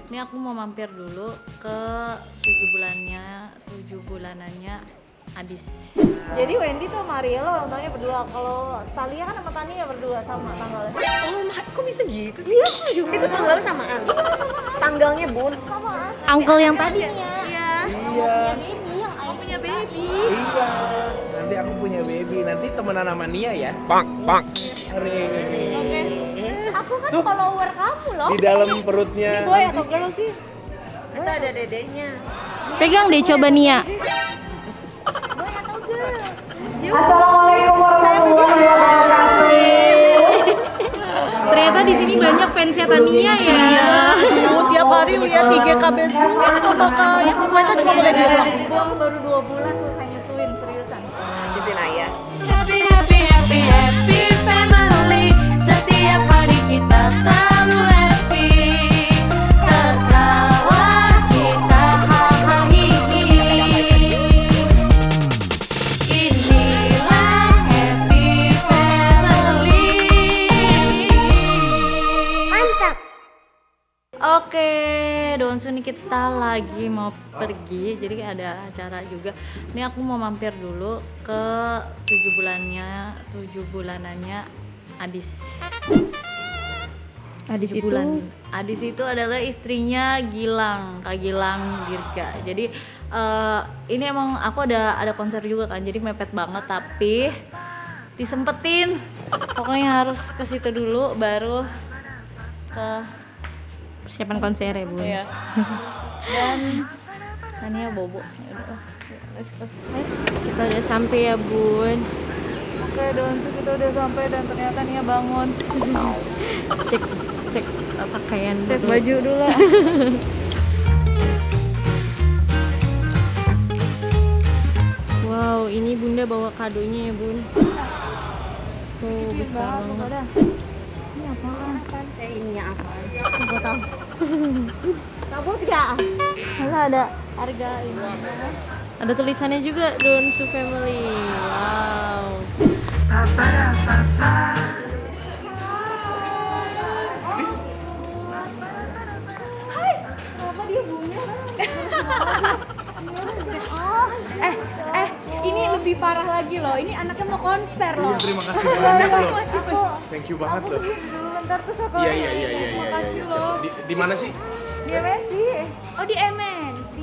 Ini aku mau mampir dulu ke 7 bulanannya Adis. Jadi Wendy tuh sama Ariel ulang tahunnya berdua. Kalau Talia kan sama Tania berdua sama tanggalnya. Oh, kok bisa gitu sih? Iya, itu tanggalnya samaan. Tanggalnya Bun. Samaan. Uncle yang tadi ya. Iya. Iya. Baby yang Ayu Punya baby. Iya. Nanti aku punya baby. Nanti temenan sama Nia ya. Bang. Aku kan follower kamu loh. Di dalam perutnya. Ini boy atau girl sih? Itu ada dedenya. Pegang deh coba Nia. Boy atau girl? Assalamualaikum warahmatullahi wabarakatuh. Ternyata di sini banyak fansnya Tania ya. Tiap hari lihat IG Kabel semua apakah itu mereka cuma boleh dia doang. Gua baru 2 bulan selesai nyusuin, seriusan. Di sini ayah. Happy, happy, happy, happy family. Setiap hari kita selalu happy. Tertawa kita hahaha hihi. Inilah happy family. Mantap. Oke, Donsu nih kita lagi mau pergi, jadi ada acara juga. Ini aku mau mampir dulu ke 7 bulanannya Adis. Adis 7 itu bulan. Adis itu adalah istrinya Gilang, Kak Gilang Dirga. Jadi ini emang aku ada konser juga kan, jadi mepet banget tapi disempetin. Pokoknya harus ke situ dulu baru ke persiapan konser ya Bu. Iya. Dan Tania bobo. Yaudah, let's go. Kita udah sampai ya Bun. Oke, Donsu kita udah sampai dan ternyata Nia bangun. Cek pakaian Cek dulu. baju dulu. Wow, ini Bunda bawa kadonya ya Bun. Tuh besar banget. Udah. Ini apaan? Ini apa? Gua tahu. Kabut ya? Masa ada harga ini? Ada tulisannya juga Donsu Family. Wow. Kenapa dia bunga? Ini lebih parah lagi loh. Ini anaknya mau konser Iya, loh. terima kasih banyak loh. Thank you banget loh. Bentar terus aku. Iya. Di mana sih? Dia Messi. Oh di MNC.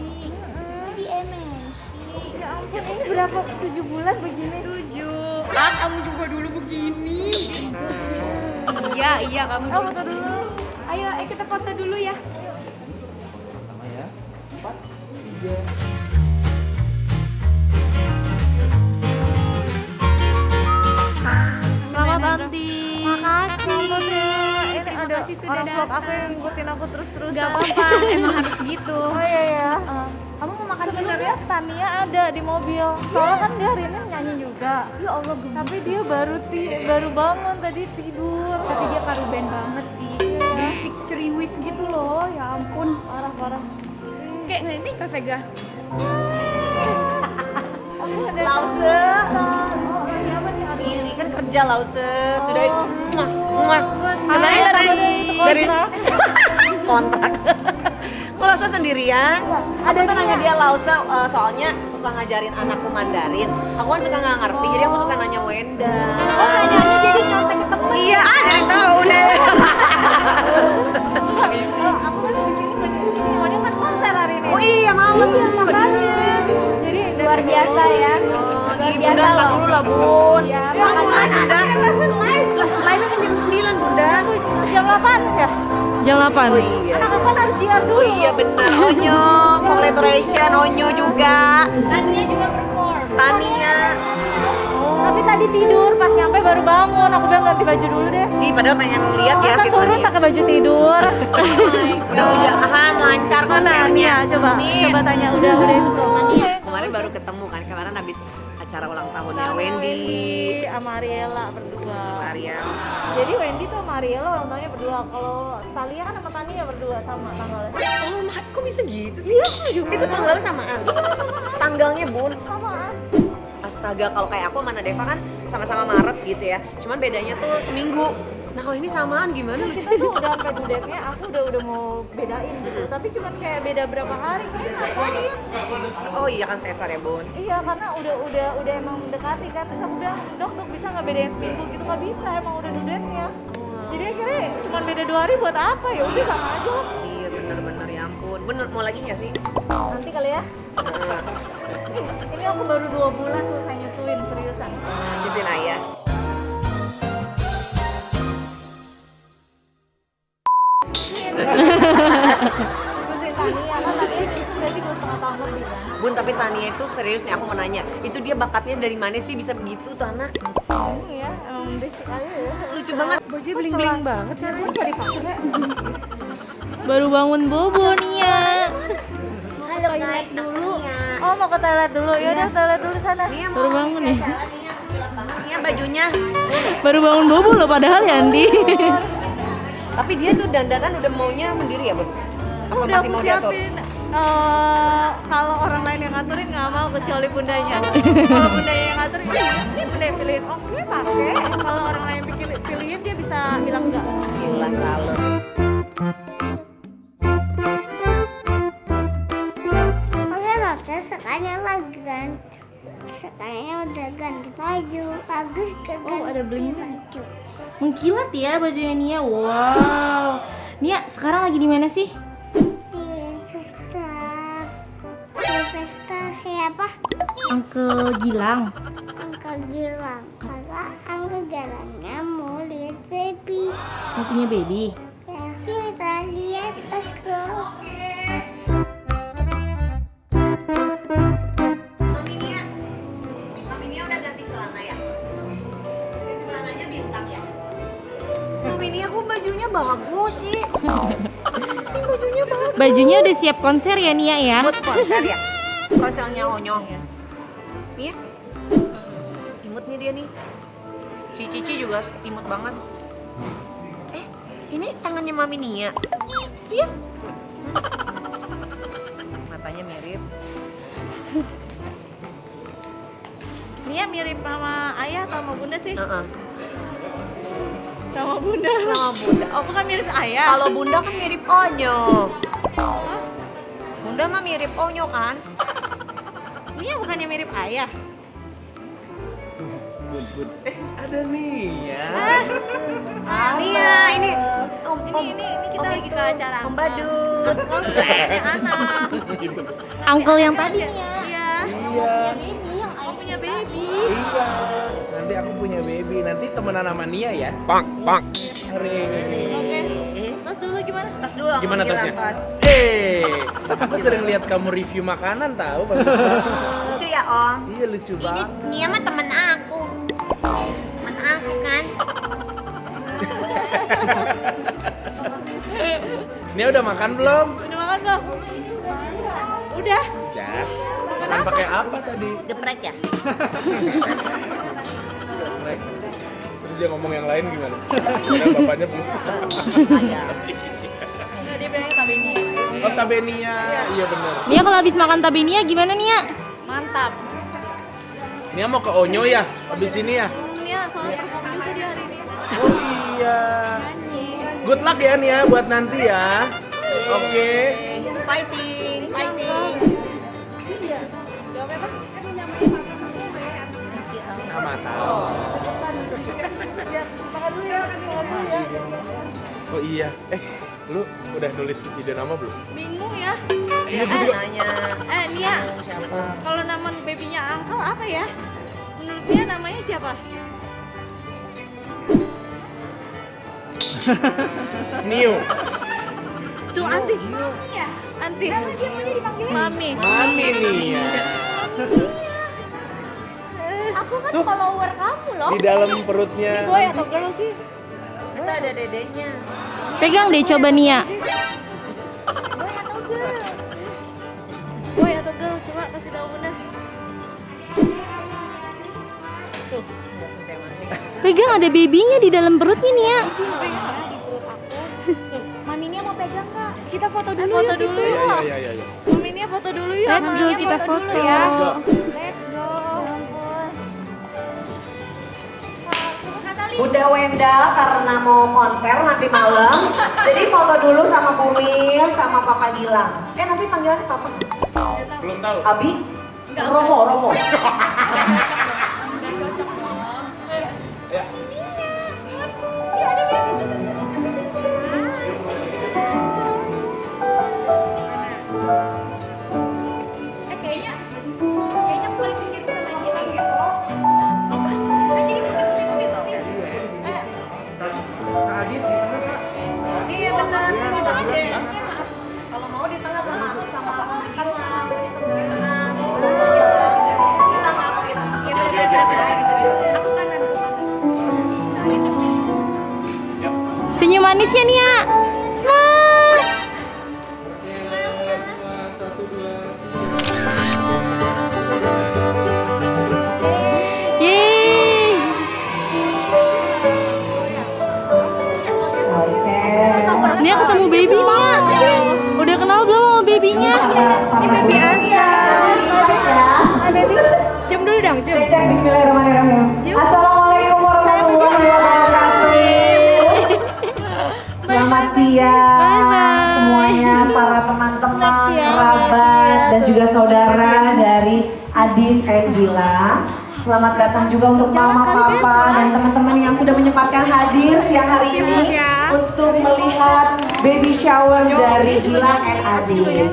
Di MNC. Ya ampun, ini berapa 7 bulan begini? 7. Kamu juga dulu begini. Iya kamu Oh, dulu. foto dulu. Ayo, kita foto dulu ya. Sama ya. 4, 3. Selamat Anti. Makasih. Ini Terima ada kasih sudah orang vlog aku datang. yang ngikutin aku terus-terusan. Gak apa-apa, emang harus gitu. Oh iya ya. Kamu mau makan dulu Sebenarnya Tania ada di mobil. Soalnya kan dia hari ini nyanyi juga. Ya Allah, tapi dia baru bangun tadi tidur. Tapi dia karuben banget sih. Musik ceriwis gitu loh. Ya ampun. Parah. Kayak ini Kak Vega. Aku ada Lause. siapa nih? Ini kan kerja Lause. Sudah Hai, Kenalin dari kontrak. kontak. Kalau Lause sendirian, aku tuh nanya dia Lause soalnya suka ngajarin anakku Mandarin. Aku kan suka nggak ngerti, jadi aku suka nanya Wenda. Oh, nanyanya jadi nyontek temen. Iya, ada yang tahu deh. Aku kan di sini berdiskusi. Oh, dia kan konser hari ini. Oh iya, malam. Makanya. Jadi Luar biasa ya. Oh, Luar iya, biasa Bunda, tak loh. dulu lah, Bun. Iya, Bangun, makanya. Bunda. Live-nya kan jam 9, Bunda. jam 8 ya? Jam 8. Oh iya. Anak kan harus siar dulu. Oh iya benar. Onyo, congratulations Onyo juga. Tania juga perform. Tania. Tapi tadi tidur, pas nyampe baru bangun. Aku bilang ganti baju dulu deh. Ih, padahal pengen lihat ya Masa turun situasinya. pakai baju tidur. Mudah-mudahan lancar Mana konsernya. Nia? Coba tanya udah itu belum? Kemarin baru ketemu kan, kemarin habis acara ulang tahunnya Sama Wendy. sama Ariela berdua. Ariel. Jadi Wendy tuh sama Ariela ulang tahunnya berdua. Kalau Talia kan sama Tania berdua sama tanggalnya. Oh, kok bisa gitu sih? Iya, aku juga. Itu tanggalnya samaan. Tanggalnya Bun. Samaan. Astaga, kalau kayak aku sama Nadeva kan sama-sama Maret gitu ya. Cuman bedanya tuh seminggu. Nah kalau ini samaan gimana lucu? Kita tuh udah sampai dudeknya, aku udah mau bedain gitu, tapi cuman kayak beda berapa hari gitu. Oh iya kan sesar ya Bun. Iya, karena udah emang mendekati kan, terus aku bilang, dok bisa nggak bedain seminggu gitu, nggak bisa, emang udah dudeknya. Jadi akhirnya cuma beda 2 hari buat apa, ya udah sama aja. Iya bener-bener ya ampun. Bener mau lagi nggak sih? Nanti kali ya. Ini aku baru 2 bulan selesai nyusuin, seriusan. Nyusuin ayah. Nyusuin Tania, kan Tania nyusun berarti 2,5 tahun lebih kan. Bun tapi Tania itu serius nih aku mau nanya. Itu dia bakatnya dari mana sih bisa begitu tuh anak? Iya, emang basic aja ya. Lucu banget. Bajunya bling-bling banget ya Bun. Nggak dipakai ya. Baru bangun bobo Nia. Halo guys dulu. Oh mau ke toilet dulu, ya udah toilet dulu sana. Baru bangun nih. Nia bajunya. Baru bangun bobo loh padahal ya Andi. Tapi dia tuh dandanan udah maunya sendiri ya Bun? Apa Udah masih aku mau diatur? siapin. Kalau orang lain yang ngaturin nggak mau kecuali bundanya. Kalau bundanya yang ngaturin, ini bunda yang pilihin. Oke pakai. Kalau orang lain pilihin dia bisa bilang enggak. Gila salut. Oke dokter, sekarang udah ganti baju, bagus ke ganti ada bling. baju. Mengkilat ya bajunya Nia. Wow. Nia sekarang lagi di mana sih? Di pesta siapa? Uncle Gilang. Angkel Gilang, karena Angkel Gilangnya mau lihat baby. Mau punya baby. Ya, kita lihat let's go. Mami Nia udah ganti celana ya? Celananya bintang ya? Mami Nia kok bajunya bagus sih? Ini bajunya bagus. Bajunya udah siap konser ya Nia ya? Buat konser ya? Konsernya Onyong ya? Iya? Imut nih dia nih. Cici juga imut banget. Ini tangannya Mami Nia. Iya. Matanya mirip. Nia mirip sama ayah atau sama bunda sih? Heeh. Sama bunda. Sama Bunda. Oh bukan mirip ayah. Kalau Bunda kan mirip Onyo. Bunda mah mirip Onyo kan? Nia bukannya mirip ayah. Bun. Ada nih ya. Nia, ini Ini kita lagi ke acara Om Badut. anak. Uncle yang tadi Nia. Iya. Iya. Kamu punya baby. Iya. Nanti aku punya baby. Nanti temenan sama Nia ya. Hari. Oke. Tas dulu gimana? Tas dulu. Gimana ambil tasnya? tas. Aku sering lihat kamu review makanan tahu. Bagus banget. Lucu ya Om? Iya lucu Ini banget. Nia mah temen aku. Temen aku kan? Nia udah makan belum? Udah makan belum? Udah. Ya. Makan pakai apa tadi? Geprek ya? Geprek. Terus dia ngomong yang lain gimana? Karena bapaknya belum. Enggak dia bilangnya tabenya. Oh tabenia. Iya benar. Nia kalau habis makan tabe Nia gimana Nia? Mantap. Nia mau ke Onyo ya? Habis ini ya? Nia soalnya perform juga dia hari ini. Oh iya. Nyanyi. Good luck ya Nia buat nanti ya. Oke. Fighting, fighting. Sama-sama. Oh iya. Lu udah nulis ide nama belum? Bingung ya. Iya gue juga. Nanya. Nia, kalau nama babynya Uncle apa ya? Menurut dia namanya siapa? Niu. Tuh Anti. Iya. Anti. Dia maunya dipanggilin Mami. Mami Nia. Aku kan follower kamu loh. Di dalam perutnya. Ini boy atau girl sih? Itu ada dedenya. Pegang deh coba Nia. Boy atau girl? Boy atau girl? Coba kasih tahu bunda. Tuh. Pegang ada babynya di dalam perutnya Nia. Maminya mau pegang nggak? Kita foto dulu Iya yuk. iya. Mami Nia foto dulu yuk. Let's go kita foto. Let's go. Let's go. Bunda Wenda karena mau konser nanti malam. Jadi foto dulu sama Bumil sama Papa Gilang. Nanti panggilannya Papa? Belum tahu. Abi? Romo. Ya. Kayaknya paling mirip sama Gilang gitu. Kan jadi putih-putih gitu. Kak Adis di mana, Kak? Iya benar, sini banget. Kalau mau di tengah sama Gilang. Di tengah. Foto Gilang. Kita ngapit. Ya benar-benar gitu. Aku kanan. Senyum manisnya Nia. Smile. Yeay. Nia ketemu baby Nia. Udah kenal belum sama babynya? Ini baby Asa. Hai baby, cium dulu dong, cium. Bismillahirrahmanirrahim. Assalamualaikum warahmatullahi wabarakatuh. Selamat siang semuanya para teman-teman, kerabat dan juga saudara dari Adis and Gilang. Selamat datang juga untuk mama, papa dan teman-teman yang sudah menyempatkan hadir siang hari ini untuk melihat baby shower dari Gilang and Adis.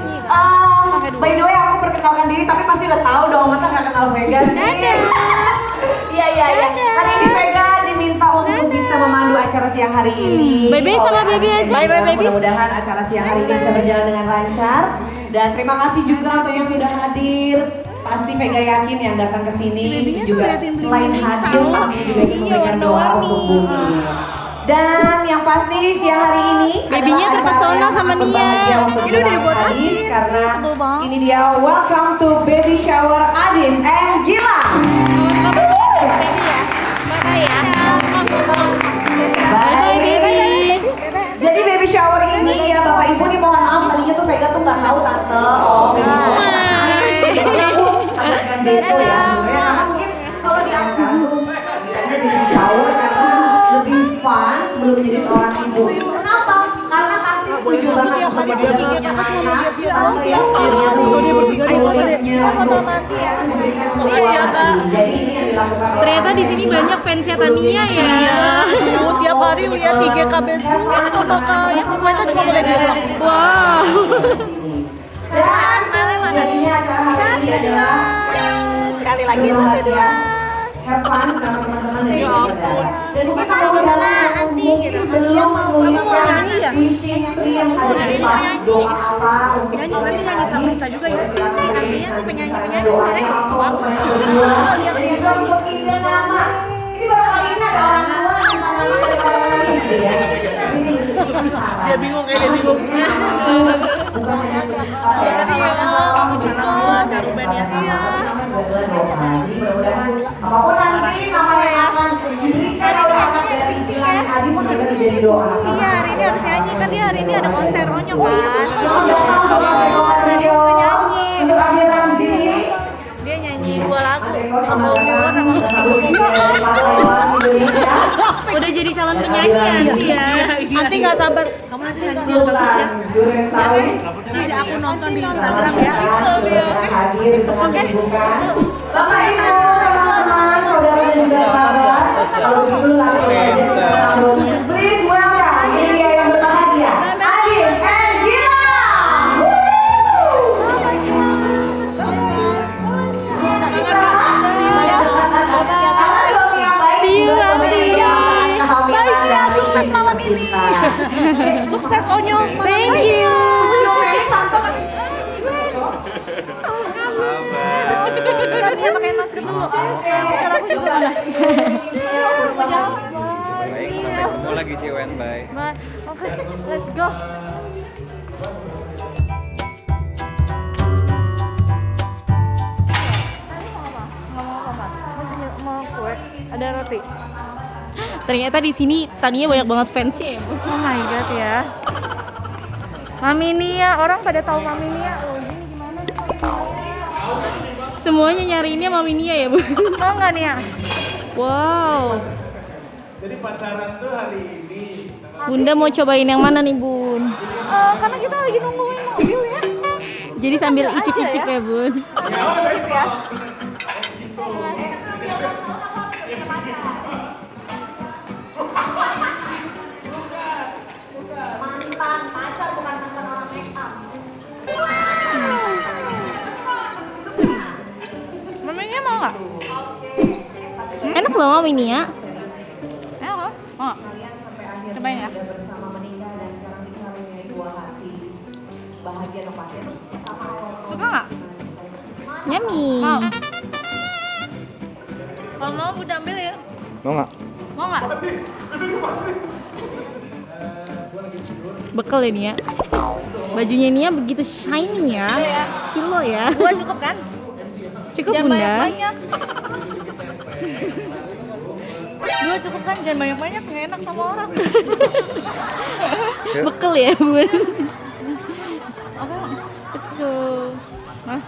By the way, aku perkenalkan diri tapi pasti udah tahu dong, masa nggak kenal Vega sih? Iya. Hari ini Vega diminta untuk bisa memandu acara siang hari ini. Bye-bye sama baby aja. Bye-bye baby. Mudah-mudahan acara siang hari ini bisa berjalan dengan lancar. Dan terima kasih juga untuk yang sudah hadir. Pasti Vega yakin yang datang ke sini juga selain hadir pasti juga ingin memberikan doa untuk bumi. Dan yang pasti siang hari ini Babynya adalah acara terpesona yang sama sangat Nia. berbahagia untuk Gilang Adis karena ini dia welcome to baby shower Adis and Gilang. Bye baby. Jadi baby shower ini ya Bapak Ibu nih mohon maaf tadinya tuh Vega tuh nggak tahu tante baby shower. Aku katakan deso ya sebenarnya karena mungkin kalau di aku tuh baby shower karena lebih fun sebelum menjadi seorang ibu. Kenapa? Karena pasti setuju banget untuk yang sudah punya anak tante yang punya kulitnya untuk memberikan keluarga. Jadi ini yang dilakukan oleh Ternyata di sini banyak fansnya Tania ya. Tiap hari lihat IG KBN semua makanya semuanya cuma boleh bilang. Wow. Dan jadinya acara hari ini adalah Sekali lagi itu ya. have fun sama teman-teman dari saudara. Dan mungkin mudah-mudahan yang mungkin belum menuliskan wishing tree yang ada di depan doa apa untuk Adis juga ya. Artinya tuh penyanyi doanya apa dan juga untuk ide nama. Ini baru kali ini ada orang tua dan nama dari orang lain gitu ya. Tapi ini Dia bingung kayak dia bingung. bukan hanya apa ya sama Ruben ya. Jadi mudah-mudahan apapun nanti nama yang akan diberikan oleh anak dari Gilang dan Adis semoga menjadi doa. Iya, hari ini harus nyanyi kan dia hari ini ada konser Onyo kan. Untuk Abi Ramzi, Dia nyanyi 2 lagu. Mas Eko sama Rana, dan satu dari Partai Indonesia. Udah jadi calon penyanyi ya. Nanti nggak sabar. Kamu nanti nyanyi yang bagus ya. Sultan Duren Sawit. Nanti aku nonton di Instagram ya. Hadir untuk menyembuhkan Bapak Ibu, teman-teman, saudara dan juga kerabat. Kalau begitu langsung saja kita sambut. Please welcome ini dia yang berbahagia, Adis and Gilang. Karena suami yang baik juga memberikan kehamilan dan sukses malam ini. Sukses Onyo. Thank you. Mesti diomelin tante kan. Dia pakai masker dulu. Masker aku juga ada. Baik, sampai ketemu lagi Ciwen, bye. Oke, let's go. Mau kue, ada roti. Ternyata di sini Tania banyak banget fansnya ya. Oh my god ya. Mami Nia, orang pada tahu Mami Nia. Oh, ini gimana sih? Semuanya nyariinnya Mami Nia ya, Bu. Mau nggak Nia? Wow. Jadi pacaran tuh hari ini. Bunda mau cobain yang mana nih Bun? Karena kita lagi nungguin mobil ya. Jadi sambil icip-icip ya Bun. Ya, besok. Mantan pacar bukan mantan orang make up. Mamanya mau nggak? Enak loh Mami Nia. Ayo, mau? Cobain ya. bersama menikah dan sekarang kita mempunyai 2 hati. Bahagia dong pasti. Terus Suka nggak? Yummy. Mau. Kalau mau Bunda ambilin. Mau nggak? Mau nggak? Bekal ya Nia. Bajunya Nia begitu shiny ya. Silo ya. Gua cukup kan? Cukup Jangan Bunda. banyak-banyak. Dua cukup kan? Jangan banyak-banyak, nggak enak sama orang. Bekal ya Bun. Oke, Let's go. Hah?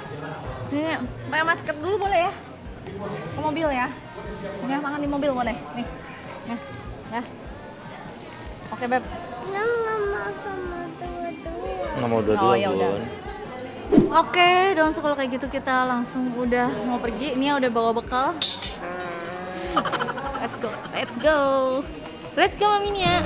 Ini pakai masker dulu boleh ya? Ke mobil ya? Nih, makan di mobil boleh? Nih, ya. Oke Beb. Nggak mau sama dua-dua. Nggak mau dua-dua, Oh, ya udah. Bun. Oke, dan kalau kayak gitu kita langsung udah mau pergi. Nia udah bawa bekal. Let's go. Let's go Mami Nia.